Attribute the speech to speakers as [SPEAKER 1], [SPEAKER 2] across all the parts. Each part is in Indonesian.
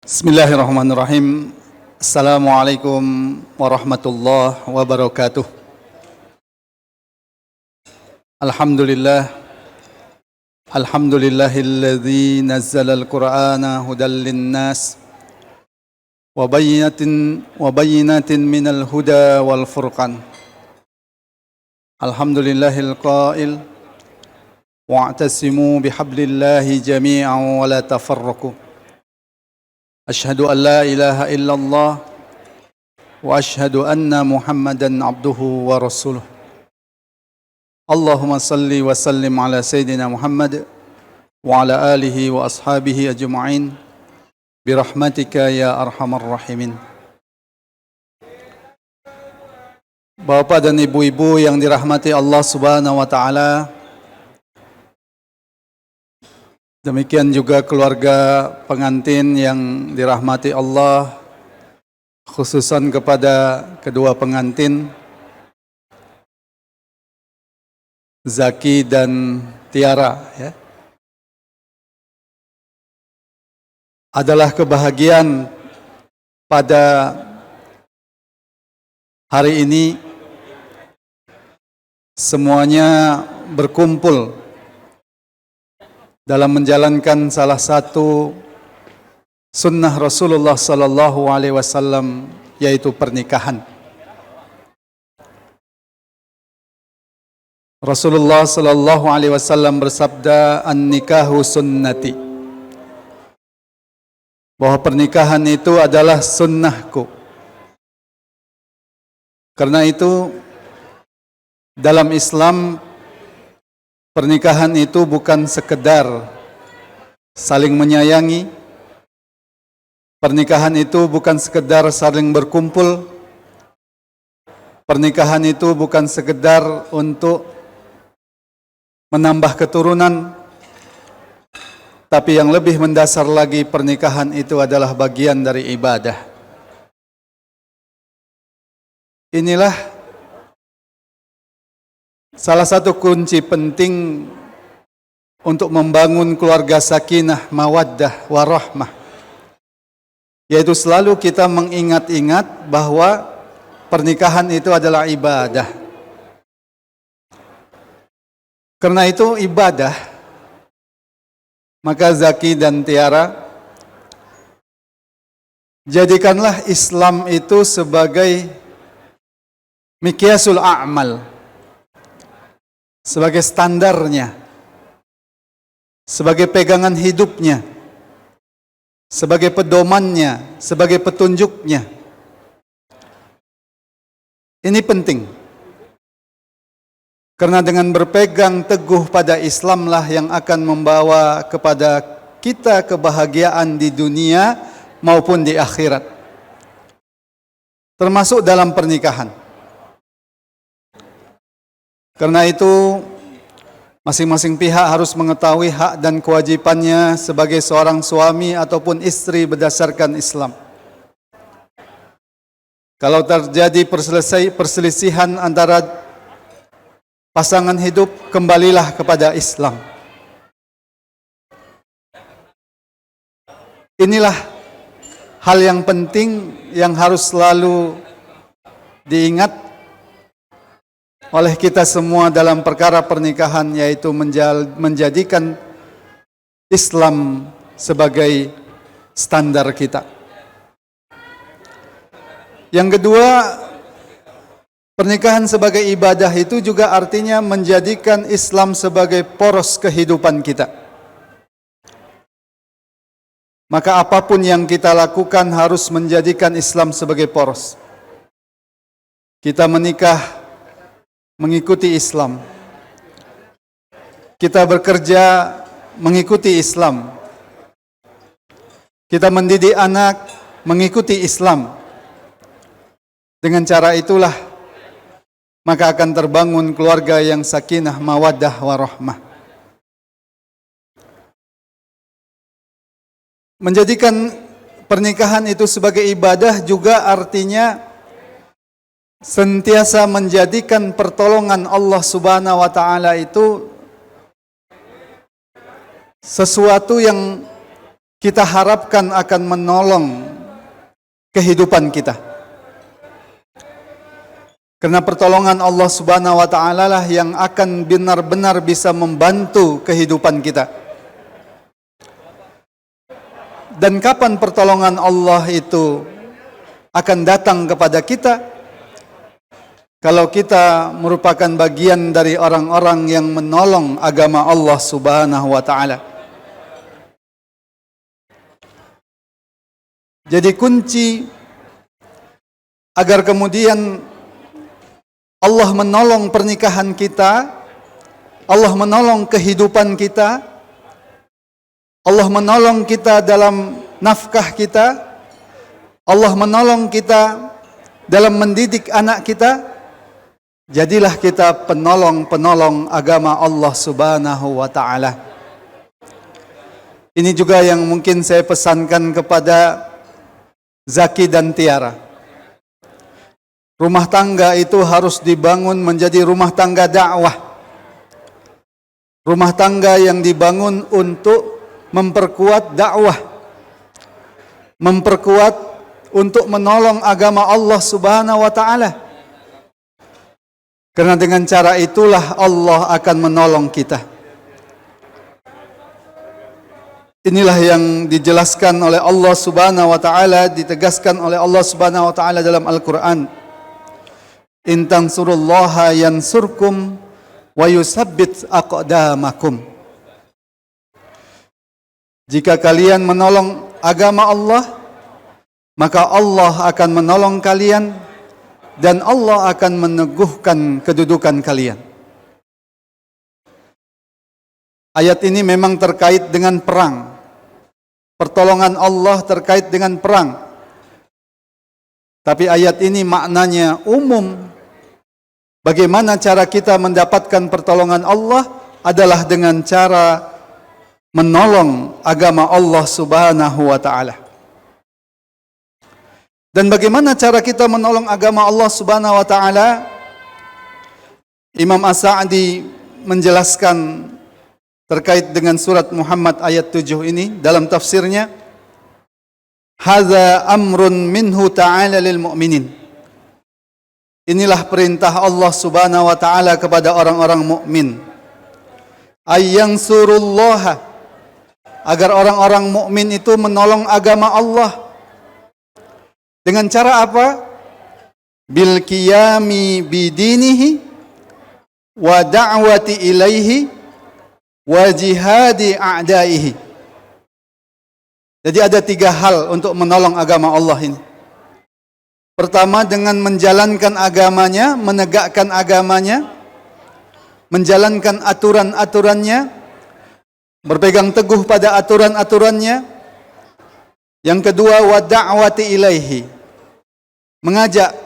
[SPEAKER 1] Bismillahirrahmanirrahim. Assalamualaikum warahmatullahi wabarakatuh. Alhamdulillah. Alhamdulillahilladzi nazzala al-Qur'ana hudan lin-nas wa bayyinatin minal huda wal furqan. Alhamdulillahil qail wa'tasimu bihablillahi jami'an wa la tafarraqu. Asyhadu an la ilaha illallah wa asyhadu anna Muhammadan abduhu wa rasuluh. Allahumma salli wa sallim ala Sayyidina Muhammad wa ala alihi wa ashabihi ajma'in birahmatika ya arhamar rahimin. Bapak dan ibu-ibu yang dirahmati Allah Subhanahu wa taala, demikian juga keluarga pengantin yang dirahmati Allah, khususan kepada kedua pengantin Zaki dan Tiara, ya. Adalah kebahagiaan pada hari ini semuanya berkumpul dalam menjalankan salah satu sunnah Rasulullah sallallahu alaihi wasallam, yaitu pernikahan. Rasulullah sallallahu alaihi wasallam bersabda, "An-nikahu sunnati." Bahwa pernikahan itu adalah sunnahku. Karena itu dalam Islam pernikahan itu bukan sekedar saling menyayangi. Pernikahan itu bukan sekedar saling berkumpul. Pernikahan itu bukan sekedar untuk menambah keturunan. Tapi yang lebih mendasar lagi, pernikahan itu adalah bagian dari ibadah. Inilah salah satu kunci penting untuk membangun keluarga sakinah, mawaddah, warahmah, yaitu selalu kita mengingat-ingat bahwa pernikahan itu adalah ibadah. Karena itu ibadah, maka Zaki dan Tiara, jadikanlah Islam itu sebagai miqyasul a'mal, sebagai standarnya, sebagai pegangan hidupnya, sebagai pedomannya, sebagai petunjuknya. Ini penting. Karena dengan berpegang teguh pada Islamlah yang akan membawa kepada kita kebahagiaan di dunia maupun di akhirat. Termasuk dalam pernikahan. Karena itu masing-masing pihak harus mengetahui hak dan kewajibannya sebagai seorang suami ataupun istri berdasarkan Islam. Kalau terjadi perselisihan antara pasangan hidup, kembalilah kepada Islam. Inilah hal yang penting yang harus selalu diingat oleh kita semua dalam perkara pernikahan, yaitu menjadikan Islam sebagai standar kita. Yang kedua, pernikahan sebagai ibadah itu juga artinya menjadikan Islam sebagai poros kehidupan kita. Maka apapun yang kita lakukan harus menjadikan Islam sebagai poros. Kita menikah mengikuti Islam. Kita bekerja mengikuti Islam. Kita mendidik anak mengikuti Islam. Dengan cara itulah maka akan terbangun keluarga yang sakinah, mawaddah, warahmah. Menjadikan pernikahan itu sebagai ibadah juga artinya sentiasa menjadikan pertolongan Allah Subhanahu wa taala itu sesuatu yang kita harapkan akan menolong kehidupan kita. Karena pertolongan Allah Subhanahu wa taala lah yang akan benar-benar bisa membantu kehidupan kita. Dan kapan pertolongan Allah itu akan datang kepada kita? Kalau kita merupakan bagian dari orang-orang yang menolong agama Allah Subhanahu wa taala. Jadi kunci agar kemudian Allah menolong pernikahan kita, Allah menolong kehidupan kita, Allah menolong kita dalam nafkah kita, Allah menolong kita dalam mendidik anak kita. Jadilah kita penolong-penolong agama Allah Subhanahu wa taala. Ini juga yang mungkin saya pesankan kepada Zaki dan Tiara. Rumah tangga itu harus dibangun menjadi rumah tangga dakwah. Rumah tangga yang dibangun untuk memperkuat dakwah. Memperkuat untuk menolong agama Allah Subhanahu wa taala. Karena dengan cara itulah Allah akan menolong kita. Inilah yang dijelaskan oleh Allah Subhanahu wa taala, ditegaskan oleh Allah Subhanahu wa taala dalam Al-Qur'an. In tansurullaha yansurkum wa yusabbit aqdamakum. Jika kalian menolong agama Allah, maka Allah akan menolong kalian dan Allah akan meneguhkan kedudukan kalian. Ayat ini memang terkait dengan perang. Pertolongan Allah terkait dengan perang. Tapi ayat ini maknanya umum. Bagaimana cara kita mendapatkan pertolongan Allah adalah dengan cara menolong agama Allah Subhanahu wa taala. Dan bagaimana cara kita menolong agama Allah Subhanahu wa taala? Imam As-Sa'di menjelaskan terkait dengan surat Muhammad ayat 7 ini dalam tafsirnya, hadza amrun minhu ta'ala lil mu'minin. Inilah perintah Allah Subhanahu wa taala kepada orang-orang mukmin. Ayyansurullaha, agar orang-orang mukmin itu menolong agama Allah. Dengan cara apa? Bil qiyami bidinihi wa da'wati ilaihi wa jihadi a'daihi. Jadi ada 3 hal untuk menolong agama Allah ini. Pertama, dengan menjalankan agamanya, menegakkan agamanya, menjalankan aturan-aturannya, berpegang teguh pada aturan-aturannya. Yang kedua, wa da'wati ilaihi, mengajak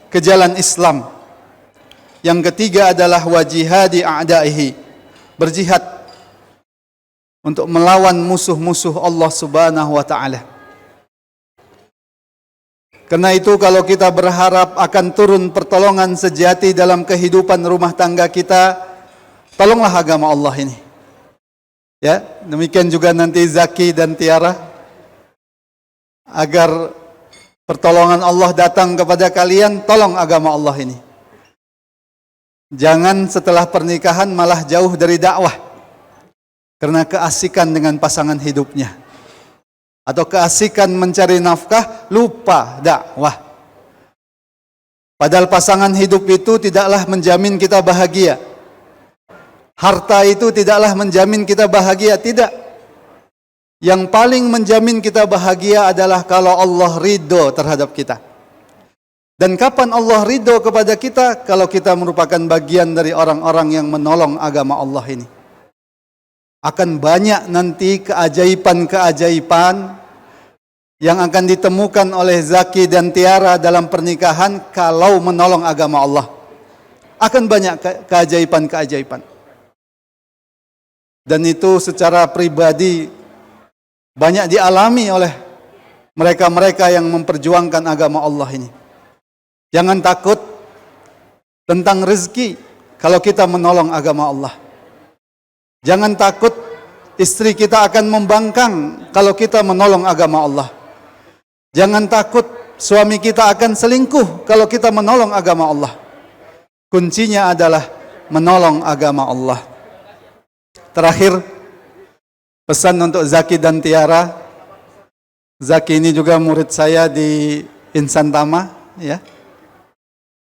[SPEAKER 1] ke jalan Islam. Yang ketiga adalah wa jihadi a'daihi, berjihad untuk melawan musuh-musuh Allah Subhanahu wa taala. Karena itu kalau kita berharap akan turun pertolongan sejati dalam kehidupan rumah tangga kita, tolonglah agama Allah ini. Ya, demikian juga nanti Zaki dan Tiara, agar pertolongan Allah datang kepada kalian, tolong agama Allah ini. Jangan setelah pernikahan malah jauh dari dakwah karena keasikan dengan pasangan hidupnya, atau keasikan mencari nafkah, lupa dakwah. Padahal pasangan hidup itu tidaklah menjamin kita bahagia. Harta itu tidaklah menjamin kita bahagia, tidak. Yang paling menjamin kita bahagia adalah kalau Allah ridho terhadap kita. Dan kapan Allah ridho kepada kita? Kalau kita merupakan bagian dari orang-orang yang menolong agama Allah ini. Akan banyak nanti keajaiban-keajaiban yang akan ditemukan oleh Zaki dan Tiara dalam pernikahan kalau menolong agama Allah. Akan banyak keajaiban-keajaiban. Dan itu secara pribadi banyak dialami oleh mereka-mereka yang memperjuangkan agama Allah ini. Jangan takut tentang rezeki kalau kita menolong agama Allah. Jangan takut istri kita akan membangkang kalau kita menolong agama Allah. Jangan takut suami kita akan selingkuh kalau kita menolong agama Allah. Kuncinya adalah menolong agama Allah. Terakhir, pesan untuk Zaki dan Tiara. Zaki ini juga murid saya di Insan Tama, ya.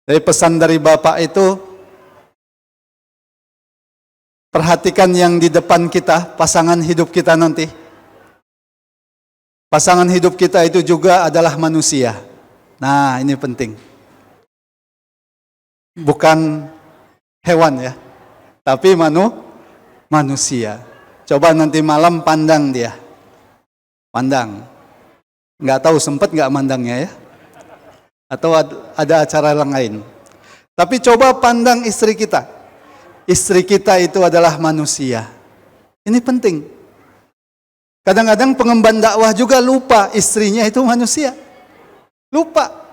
[SPEAKER 1] Jadi pesan dari Bapak itu, perhatikan yang di depan kita, pasangan hidup kita nanti. Pasangan hidup kita itu juga adalah manusia. Nah, ini penting. Bukan hewan ya, tapi manusia. Coba nanti malam pandang dia. Pandang. Nggak tahu sempat nggak mandangnya ya. Atau ada acara yang lain. Tapi coba pandang istri kita. Istri kita itu adalah manusia. Ini penting. Kadang-kadang pengemban dakwah juga lupa istrinya itu manusia. Lupa.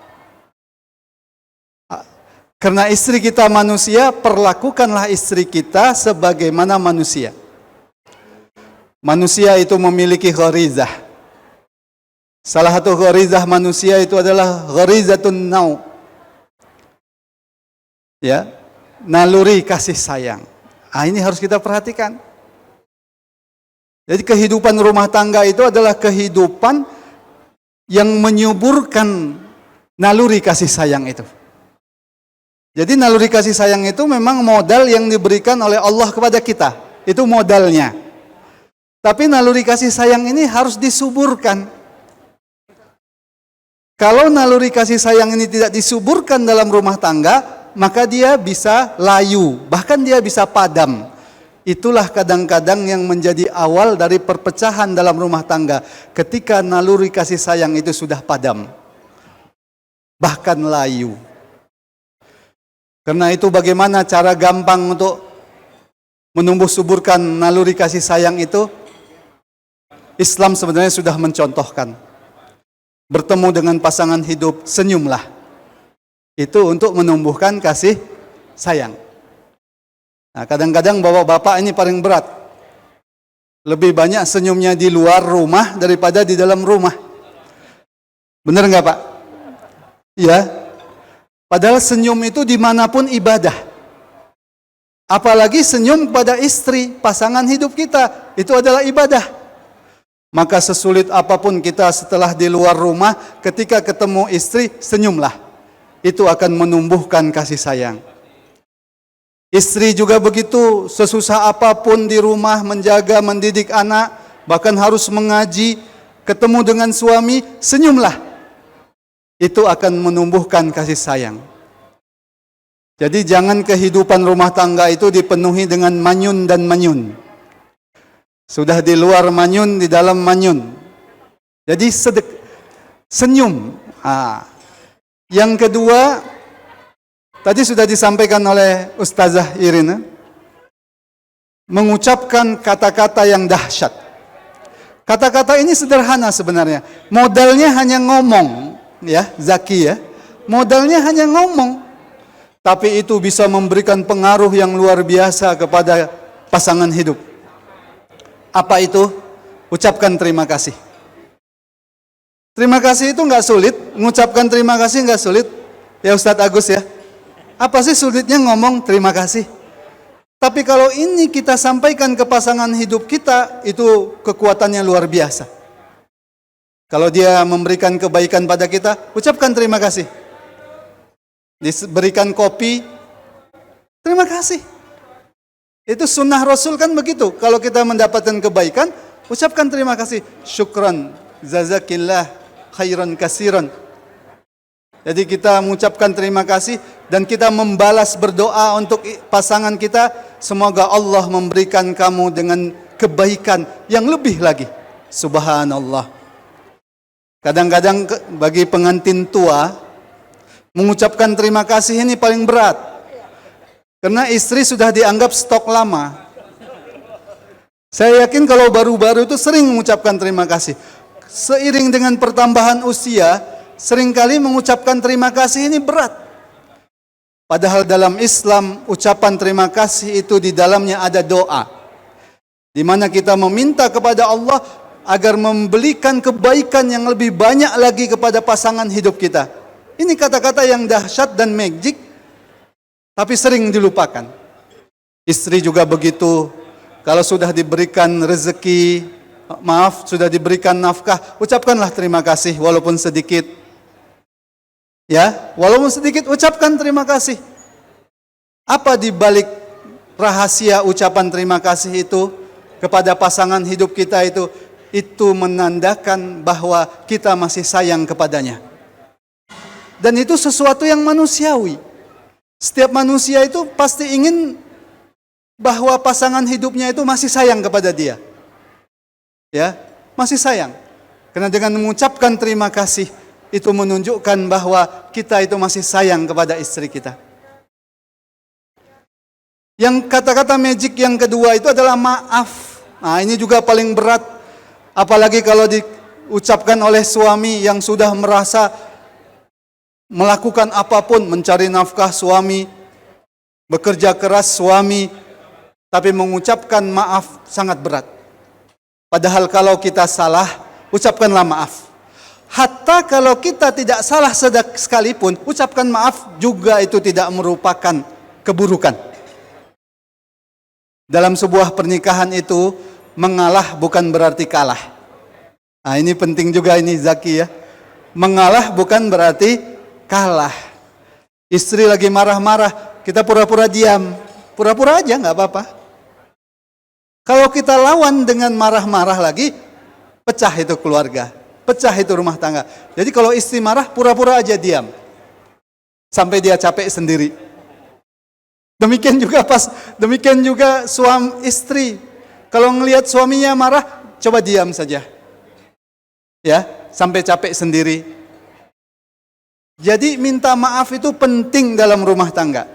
[SPEAKER 1] Karena istri kita manusia, perlakukanlah istri kita sebagaimana manusia. Manusia itu memiliki gharizah. Salah satu gharizah manusia itu adalah gharizatun nau. Ya, naluri kasih sayang. Ini harus kita perhatikan. Jadi kehidupan rumah tangga itu adalah kehidupan yang menyuburkan naluri kasih sayang itu. Jadi naluri kasih sayang itu memang modal yang diberikan oleh Allah kepada kita. Itu modalnya. Tapi naluri kasih sayang ini harus disuburkan. Kalau naluri kasih sayang ini tidak disuburkan dalam rumah tangga, maka dia bisa layu, bahkan dia bisa padam. Itulah kadang-kadang yang menjadi awal dari perpecahan dalam rumah tangga. Ketika naluri kasih sayang itu sudah padam, bahkan layu. Karena itu bagaimana cara gampang untuk menumbuh suburkan naluri kasih sayang itu? Islam sebenarnya sudah mencontohkan. Bertemu dengan pasangan hidup, senyumlah. Itu untuk menumbuhkan kasih sayang. Nah, kadang-kadang bapak-bapak ini paling berat. Lebih banyak senyumnya di luar rumah daripada di dalam rumah. Benar nggak Pak? Iya. Padahal senyum itu dimanapun ibadah. Apalagi senyum kepada istri, pasangan hidup kita, itu adalah ibadah. Maka sesulit apapun kita setelah di luar rumah, ketika ketemu istri, senyumlah. Itu akan menumbuhkan kasih sayang. Istri juga begitu, sesusah apapun di rumah, menjaga, mendidik anak, bahkan harus mengaji, ketemu dengan suami, senyumlah. Itu akan menumbuhkan kasih sayang. Jadi jangan kehidupan rumah tangga itu dipenuhi dengan manyun dan manyun. Sudah di luar manyun, di dalam manyun. Jadi senyum. Yang kedua, tadi sudah disampaikan oleh Ustazah Irina, mengucapkan kata-kata yang dahsyat. Kata-kata ini sederhana sebenarnya. Modalnya hanya ngomong. Ya, Zaki ya. Modalnya hanya ngomong. Tapi itu bisa memberikan pengaruh yang luar biasa kepada pasangan hidup. Apa itu? Ucapkan terima kasih. Terima kasih itu nggak sulit. Mengucapkan terima kasih nggak sulit. Ya Ustadz Agus ya. Apa sih sulitnya ngomong terima kasih? Tapi kalau ini kita sampaikan ke pasangan hidup kita, itu kekuatannya luar biasa. Kalau dia memberikan kebaikan pada kita, ucapkan terima kasih. Diberikan kopi, terima kasih. Itu sunnah Rasul kan begitu. Kalau kita mendapatkan kebaikan, ucapkan terima kasih. Syukran, jazakillah, khairan kasiran. Jadi kita mengucapkan terima kasih dan kita membalas berdoa untuk pasangan kita. Semoga Allah memberikan kamu dengan kebaikan yang lebih lagi. Subhanallah. Kadang-kadang bagi pengantin tua, mengucapkan terima kasih ini paling berat. Karena istri sudah dianggap stok lama. Saya yakin kalau baru-baru itu sering mengucapkan terima kasih. Seiring dengan pertambahan usia, seringkali mengucapkan terima kasih ini berat. Padahal dalam Islam, ucapan terima kasih itu di dalamnya ada doa. di mana kita meminta kepada Allah agar memberikan kebaikan yang lebih banyak lagi kepada pasangan hidup kita. Ini kata-kata yang dahsyat dan magic, tapi sering dilupakan. Istri juga begitu. Kalau sudah diberikan rezeki, sudah diberikan nafkah, ucapkanlah terima kasih walaupun sedikit. Ya, walaupun sedikit ucapkan terima kasih. Apa di balik rahasia ucapan terima kasih itu kepada pasangan hidup kita itu? Itu menandakan bahwa kita masih sayang kepadanya. Dan itu sesuatu yang manusiawi. Setiap manusia itu pasti ingin bahwa pasangan hidupnya itu masih sayang kepada dia. Ya, masih sayang. Karena dengan mengucapkan terima kasih, itu menunjukkan bahwa kita itu masih sayang kepada istri kita. Yang kata-kata magic yang kedua itu adalah maaf. Nah, ini juga paling berat. Apalagi kalau diucapkan oleh suami yang sudah merasa melakukan apapun, mencari nafkah suami, bekerja keras suami, tapi mengucapkan maaf sangat berat. Padahal kalau kita salah, ucapkanlah maaf. Hatta kalau kita tidak salah sekalipun, ucapkan maaf juga itu tidak merupakan keburukan. Dalam sebuah pernikahan itu, mengalah bukan berarti kalah. Nah, ini penting juga ini Zaki ya. Mengalah bukan berarti kalah. Istri lagi marah-marah, kita pura-pura diam. Pura-pura aja nggak apa-apa. Kalau kita lawan dengan marah-marah lagi, pecah itu keluarga. Pecah itu rumah tangga. Jadi kalau istri marah, pura-pura aja diam. Sampai dia capek sendiri. Demikian juga suami istri. Kalau ngelihat suaminya marah, coba diam saja. Ya, sampai capek sendiri. Jadi minta maaf itu penting dalam rumah tangga.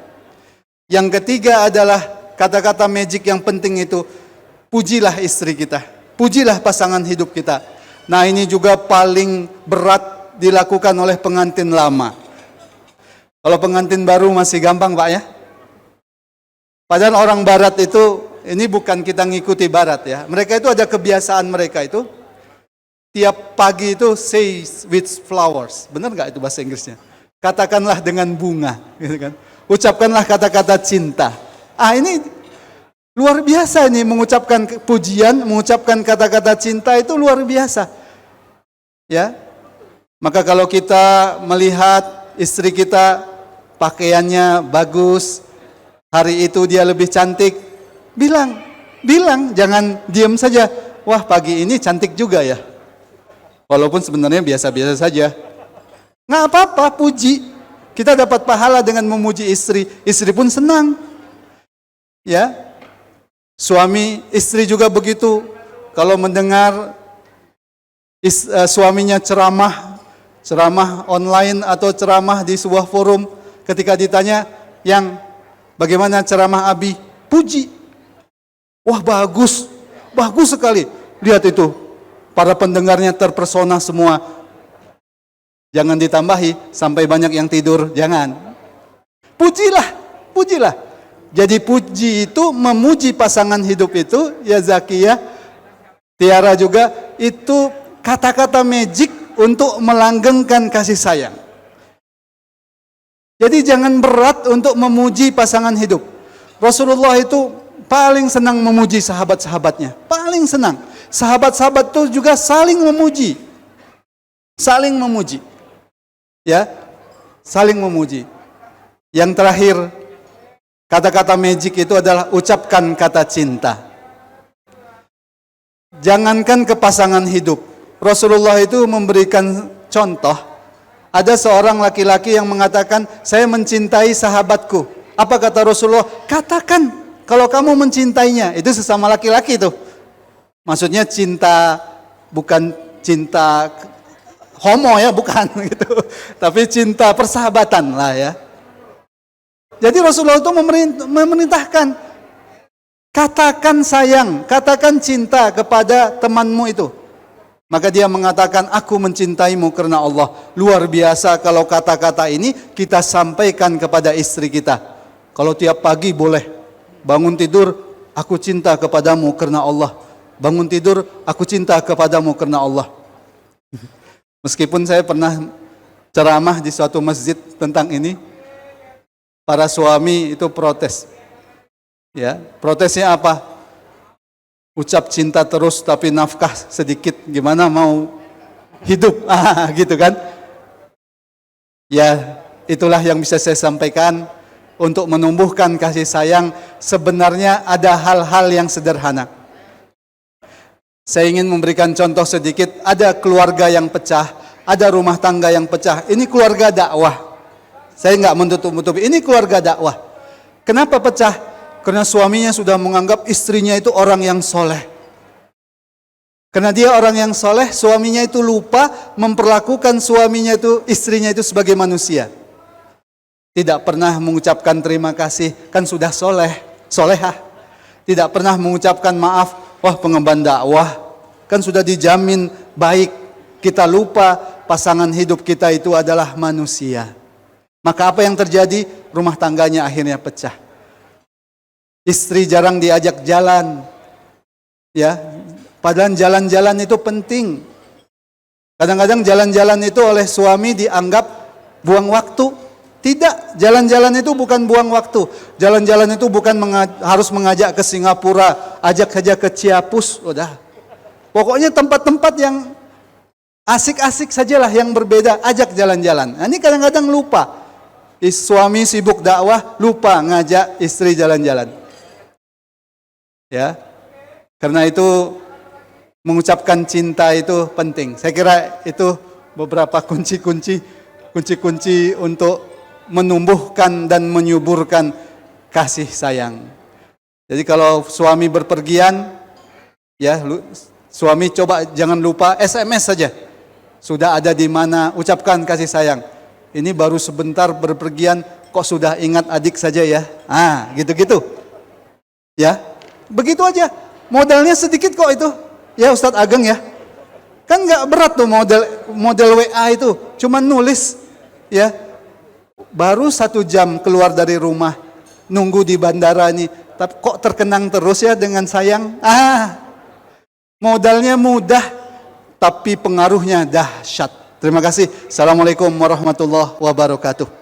[SPEAKER 1] Yang ketiga adalah kata-kata magic yang penting itu, pujilah istri kita. Pujilah pasangan hidup kita. Nah, ini juga paling berat dilakukan oleh pengantin lama. Kalau pengantin baru masih gampang, Pak ya. Padahal orang barat itu, ini bukan kita ngikuti barat ya. Mereka itu ada kebiasaan mereka itu, tiap pagi itu say with flowers. Benar nggak itu bahasa Inggrisnya? Katakanlah dengan bunga, gitu kan? Ucapkanlah kata-kata cinta. Ini luar biasa nih, mengucapkan pujian, mengucapkan kata-kata cinta itu luar biasa. Ya. Maka kalau kita melihat istri kita pakaiannya bagus, hari itu dia lebih cantik, bilang, jangan diam saja. Wah, pagi ini cantik juga ya. Walaupun sebenarnya biasa-biasa saja. Nggak apa-apa, puji. Kita dapat pahala dengan memuji istri. Istri pun senang. Ya. Suami, istri juga begitu. Kalau mendengar suaminya ceramah online atau ceramah di sebuah forum, ketika ditanya, yang bagaimana ceramah Abi? Puji. Wah, bagus sekali. Lihat itu, para pendengarnya terpesona semua. Jangan ditambahi sampai banyak yang tidur, jangan. Pujilah. Jadi puji itu, memuji pasangan hidup itu, ya Zaki ya, Tiara juga, itu kata-kata magic untuk melanggengkan kasih sayang. Jadi jangan berat untuk memuji pasangan hidup. Rasulullah itu paling senang memuji sahabat-sahabatnya. Paling senang. Sahabat-sahabat itu juga saling memuji. Ya, saling memuji. Yang terakhir, kata-kata magic itu adalah ucapkan kata cinta. Jangankan ke pasangan hidup. Rasulullah itu memberikan contoh. Ada seorang laki-laki yang mengatakan, saya mencintai sahabatku. Apa kata Rasulullah? Katakan kalau kamu mencintainya. Itu sesama laki-laki itu. Maksudnya cinta, bukan cinta homo ya, bukan gitu. Tapi cinta persahabatan lah ya. Jadi Rasulullah itu memerintahkan, katakan sayang, katakan cinta kepada temanmu itu. Maka dia mengatakan, aku mencintaimu karena Allah. Luar biasa kalau kata-kata ini kita sampaikan kepada istri kita. Kalau tiap pagi boleh bangun tidur, aku cinta kepadamu karena Allah. Bangun tidur, aku cinta kepadamu karena Allah. Meskipun saya pernah ceramah di suatu masjid tentang ini, para suami itu protes. Ya, protesnya apa? Ucap cinta terus tapi nafkah sedikit, gimana mau hidup? Gitu kan? Ya, itulah yang bisa saya sampaikan. Untuk menumbuhkan kasih sayang, sebenarnya ada hal-hal yang sederhana. Saya ingin memberikan contoh sedikit. Ada keluarga yang pecah, ada rumah tangga yang pecah. Ini keluarga dakwah. Saya nggak menutup-nutupi, ini keluarga dakwah. Kenapa pecah? Karena suaminya sudah menganggap istrinya itu orang yang soleh. Karena dia orang yang soleh, suaminya itu lupa memperlakukan suaminya itu, istrinya itu sebagai manusia. Tidak pernah mengucapkan terima kasih, kan sudah soleh, solehah. Tidak pernah mengucapkan maaf, wah pengemban dakwah, kan sudah dijamin baik. Kita lupa pasangan hidup kita itu adalah manusia. Maka apa yang terjadi? Rumah tangganya akhirnya pecah. Istri jarang diajak jalan, ya. Padahal jalan-jalan itu penting. Kadang-kadang jalan-jalan itu oleh suami dianggap buang waktu. Tidak, jalan-jalan itu bukan buang waktu. Jalan-jalan itu bukan harus mengajak ke Singapura, ajak saja ke Ciapus, udah. Pokoknya tempat-tempat yang asik-asik sajalah, yang berbeda, ajak jalan-jalan. Nah, ini kadang-kadang lupa. Suami sibuk dakwah, lupa ngajak istri jalan-jalan. Ya, karena itu mengucapkan cinta itu penting. Saya kira itu beberapa kunci-kunci untuk menumbuhkan dan menyuburkan kasih sayang. Jadi kalau suami berpergian, ya suami coba jangan lupa SMS saja. Sudah ada di mana, ucapkan kasih sayang. Ini baru sebentar berpergian, kok sudah ingat adik saja ya. Gitu-gitu. Ya, begitu aja. Modalnya sedikit kok itu. Ya Ustadz Ageng ya. Kan nggak berat tuh model WA itu. Cuma nulis, ya. Baru 1 jam keluar dari rumah, nunggu di bandara nih, tapi kok terkenang terus ya dengan sayang. Modalnya mudah, tapi pengaruhnya dahsyat. Terima kasih. Assalamualaikum warahmatullahi wabarakatuh.